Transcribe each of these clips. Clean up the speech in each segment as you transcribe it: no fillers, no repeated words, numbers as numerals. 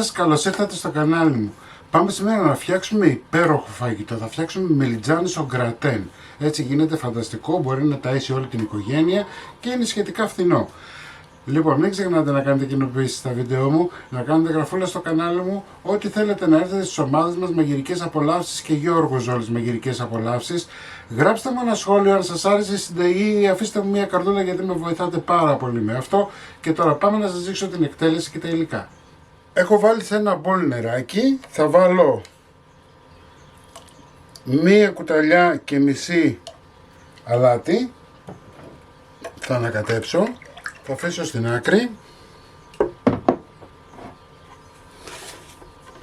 σας, καλώς ήρθατε στο κανάλι μου. Πάμε σήμερα να φτιάξουμε υπέροχο φαγητό. Θα φτιάξουμε μελιτζάνες au gratin. Έτσι γίνεται φανταστικό, μπορεί να ταΐσει όλη την οικογένεια και είναι σχετικά φθηνό. Λοιπόν, μην ξεχνάτε να κάνετε κοινοποιήσεις στα βίντεο μου, να κάνετε γραφούλα στο κανάλι μου, ό,τι θέλετε να έρθετε στις ομάδες μας Μαγειρικές Απολαύσεις και Γιώργος Ζόλης Μαγειρικές Απολαύσεις. Γράψτε μου ένα σχόλιο αν σας άρεσε η συνταγή ή αφήστε μου μια καρδούλα γιατί με βοηθάτε πάρα πολύ με αυτό. Και τώρα πάμε να σας δείξω την εκτέλεση και τα υλικά. Έχω βάλει σε ένα μπολ νεράκι, θα βάλω μία κουταλιά και μισή αλάτι, θα ανακατέψω, θα αφήσω στην άκρη.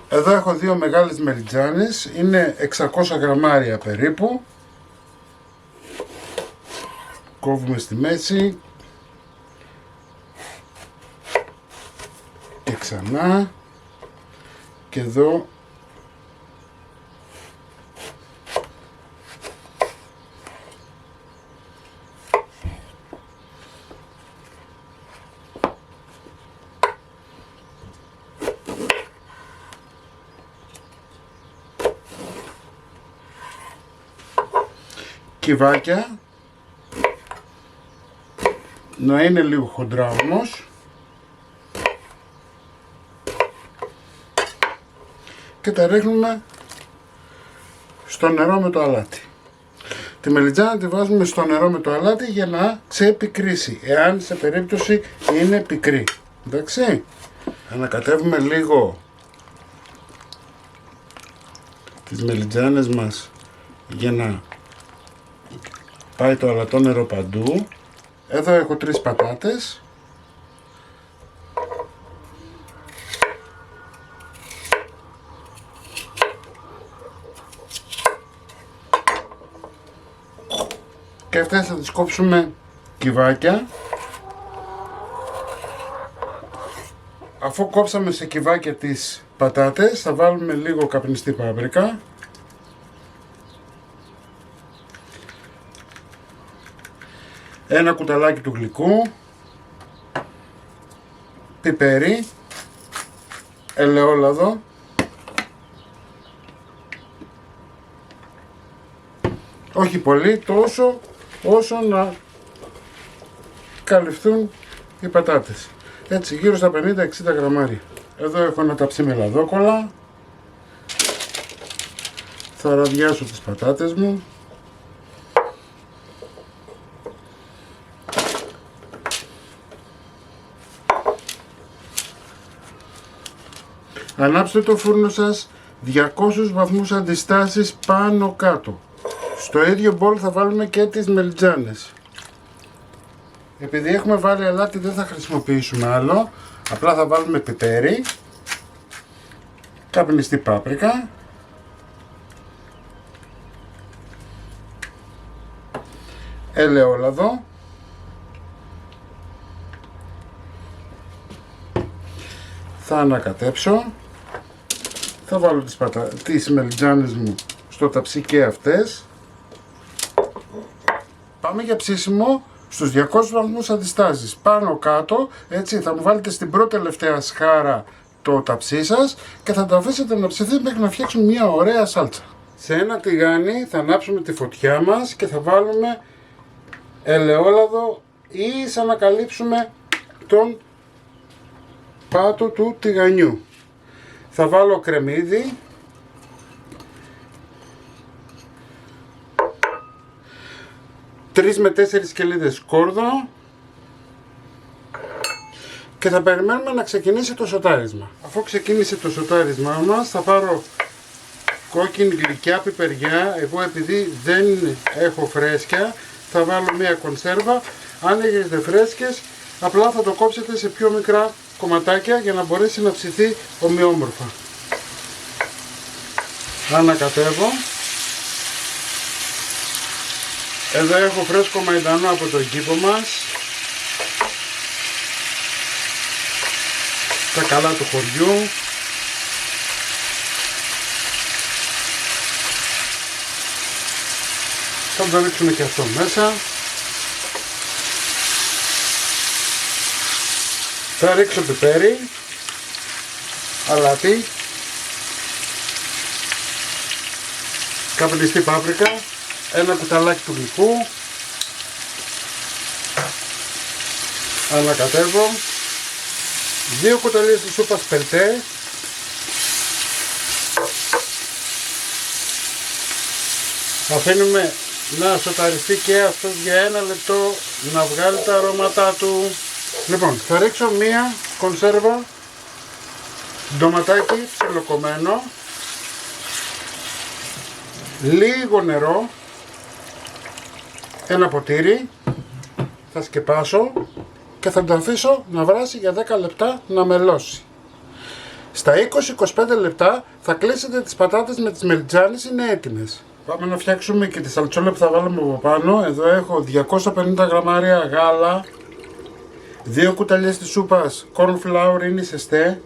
Εδώ έχω δύο μεγάλες μελιτζάνες, είναι 600 γραμμάρια περίπου. Κόβουμε στη μέση και ξανά και εδώ κυβάκια, να είναι λίγο χοντρά όμως, και τα ρίχνουμε στο νερό με το αλάτι. Τη μελιτζάνα τη βάζουμε στο νερό με το αλάτι για να ξεπικρίσει, εάν σε περίπτωση είναι πικρή. Εντάξει, ανακατεύουμε λίγο τις μελιτζάνες μας για να πάει το αλατό νερό παντού. Εδώ έχω 3 πατάτες. Και αυτές θα τις κόψουμε κυβάκια. Αφού κόψαμε σε κυβάκια τις πατάτες, θα βάλουμε λίγο καπνιστή πάπρικα. Ένα κουταλάκι του γλυκού, πιπέρι, ελαιόλαδο, όχι πολύ, τόσο όσο να καλυφθούν οι πατάτες. Έτσι γύρω στα 50-60 γραμμάρια. Εδώ έχω ένα ταψί με λαδόκολλα. Θα ραδιάσω τις πατάτες μου. Ανάψτε το φούρνο σας 200 βαθμούς αντιστάσεις πάνω κάτω. Στο ίδιο μπολ θα βάλουμε και τις μελιτζάνες. Επειδή έχουμε βάλει αλάτι δεν θα χρησιμοποιήσουμε άλλο. Απλά θα βάλουμε πιπέρι, καπνιστή πάπρικα, ελαιόλαδο, θα ανακατέψω. Θα βάλω τις μελιτζάνες μου στο ταψί και αυτές. Πάμε για ψήσιμο στους 200 βαθμούς αντιστάσεις πάνω κάτω. Έτσι θα μου βάλετε στην πρώτη τελευταία σχάρα το ταψί σας και θα το αφήσετε να ψηθεί μέχρι να φτιάξουμε μια ωραία σάλτσα. Σε ένα τηγάνι θα ανάψουμε τη φωτιά μας και θα βάλουμε ελαιόλαδο ή σαν να καλύψουμε τον πάτο του τηγανιού. Θα βάλω κρεμμύδι, τρεις με 4 σκελίδες σκόρδο και θα περιμένουμε να ξεκινήσει το σοτάρισμα. Αφού ξεκίνησε το σοτάρισμά μας θα πάρω κόκκινη γλυκιά πιπεριά. Εγώ επειδή δεν έχω φρέσκια θα βάλω μια κονσέρβα. Αν έχετε φρέσκες απλά θα το κόψετε σε πιο μικρά κομματάκια για να μπορέσει να ψηθεί ομοιόμορφα. Ανακατεύω. Εδώ έχω φρέσκο μαϊντανό από το κήπο μας, τα καλά του χωριού. Θα το ρίξουμε και αυτό μέσα. Θα ρίξω πιπέρι. αλάτι, καπνιστή πάπρικα, ένα κουταλάκι του γλυκού, ανακατεύω, 2 κουταλιές της σούπας πελτέ, αφήνουμε να σοταριστεί και αυτό για 1 λεπτό να βγάλει τα αρώματά του. Λοιπόν, θα ρίξω μία κονσέρβα ντοματάκι ψιλοκομμένο, λίγο νερό, ένα ποτήρι, θα σκεπάσω και θα το αφήσω να βράσει για 10 λεπτά να μελώσει. Στα 20-25 λεπτά θα κλείσετε τις πατάτες με τις μελιτζάνες, είναι έτοιμες. Πάμε να φτιάξουμε και τη σαλτσόλα που θα βάλουμε από πάνω. Εδώ έχω 250 γραμμάρια γάλα, 2 κουταλιές της σούπας corn flour είναι ισεστέ,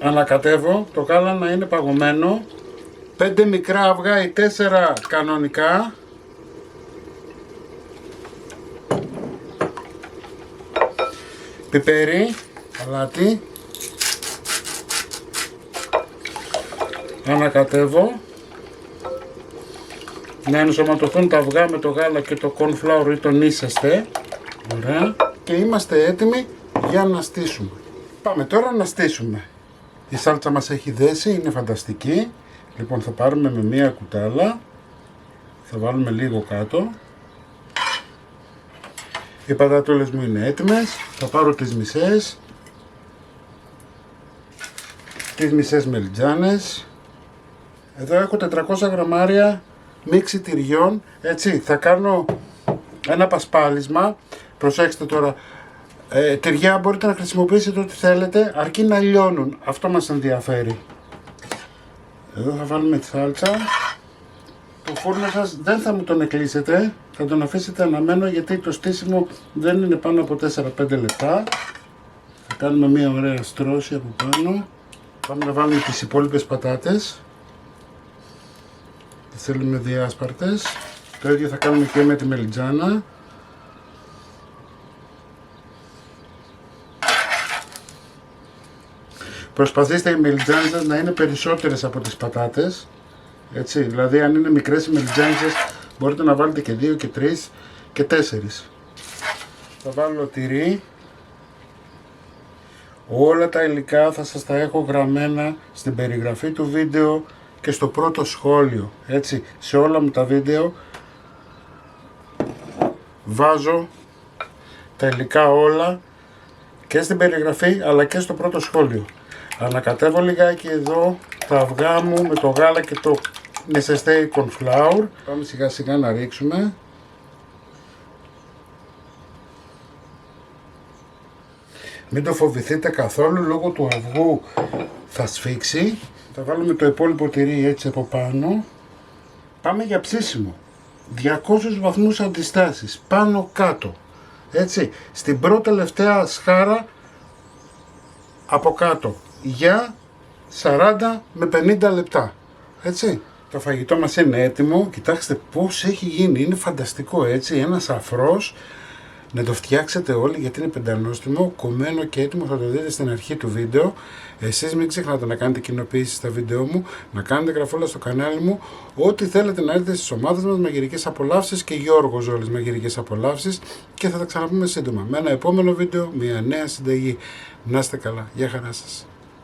ανακατεύω το γάλα να είναι παγωμένο, 5 μικρά αυγά ή 4 κανονικά, πιπέρι, αλάτι, ανακατεύω να ενσωματωθούν τα αυγά με το γάλα και το corn flour ή τον ίσεστε. Ωραία. Και είμαστε έτοιμοι για να στήσουμε. Πάμε τώρα να στήσουμε. Η σάλτσα μας έχει δέσει, είναι φανταστική. Λοιπόν, θα πάρουμε με μία κουτάλα, θα βάλουμε λίγο κάτω. Οι πατατούλες μου είναι έτοιμες. Θα πάρω τις μισές μελιτζάνες. Εδώ έχω 400 γραμμάρια μίξη τυριών. Έτσι, θα κάνω ένα πασπάλισμα. Προσέξτε τώρα, τυριά μπορείτε να χρησιμοποιήσετε ό,τι θέλετε, αρκεί να λιώνουν. Αυτό μας ενδιαφέρει. Εδώ θα βάλουμε τη σάλτσα. Το φούρνο σας δεν θα μου τον εκκλείσετε, θα τον αφήσετε αναμένο γιατί το στήσιμο δεν είναι πάνω από 4-5 λεπτά. Θα κάνουμε μια ωραία στρώση από πάνω. Πάμε να βάλουμε τις υπόλοιπες πατάτες. Τις θέλουμε διάσπαρτες. Το ίδιο θα κάνουμε και με τη μελιτζάνα. Προσπαθήστε οι μελιτζάνες σας να είναι περισσότερες από τις πατάτες. Έτσι, δηλαδή αν είναι μικρές οι μελιτζάνες σας μπορείτε να βάλετε και 2 και 3 και 4. Θα βάλω τυρί. Όλα τα υλικά θα σας τα έχω γραμμένα στην περιγραφή του βίντεο και στο πρώτο σχόλιο. Έτσι, σε όλα μου τα βίντεο βάζω τα υλικά όλα και στην περιγραφή αλλά και στο πρώτο σχόλιο. Ανακατεύω λιγάκι εδώ τα αυγά μου με το γάλα και το νεσεστέ corn flour. Πάμε σιγά σιγά να ρίξουμε. Μην το φοβηθείτε καθόλου, λόγω του αυγού θα σφίξει. Θα βάλουμε το υπόλοιπο τυρί έτσι από πάνω. Πάμε για ψήσιμο. 200 βαθμούς αντιστάσεις, πάνω κάτω. Έτσι, στην πρώτη τελευταία σχάρα από κάτω. Για 40 με 50 λεπτά. Έτσι. Το φαγητό μας είναι έτοιμο. Κοιτάξτε πώς έχει γίνει. Είναι φανταστικό, έτσι. Ένας αφρός. Να το φτιάξετε όλοι γιατί είναι πεντανόστιμο, κομμένο και έτοιμο. Θα το δείτε στην αρχή του βίντεο. Εσείς μην ξεχνάτε να κάνετε κοινοποίηση στα βίντεο μου, να κάνετε γραφόλα στο κανάλι μου. Ό,τι θέλετε να έρθετε στις ομάδες μας, μαγειρικές απολαύσεις και Γιώργος Ζόλης μαγειρικές απολαύσεις. Και θα τα ξαναπούμε σύντομα με ένα επόμενο βίντεο, μια νέα συνταγή. Να είστε καλά. Γεια χαρά σας.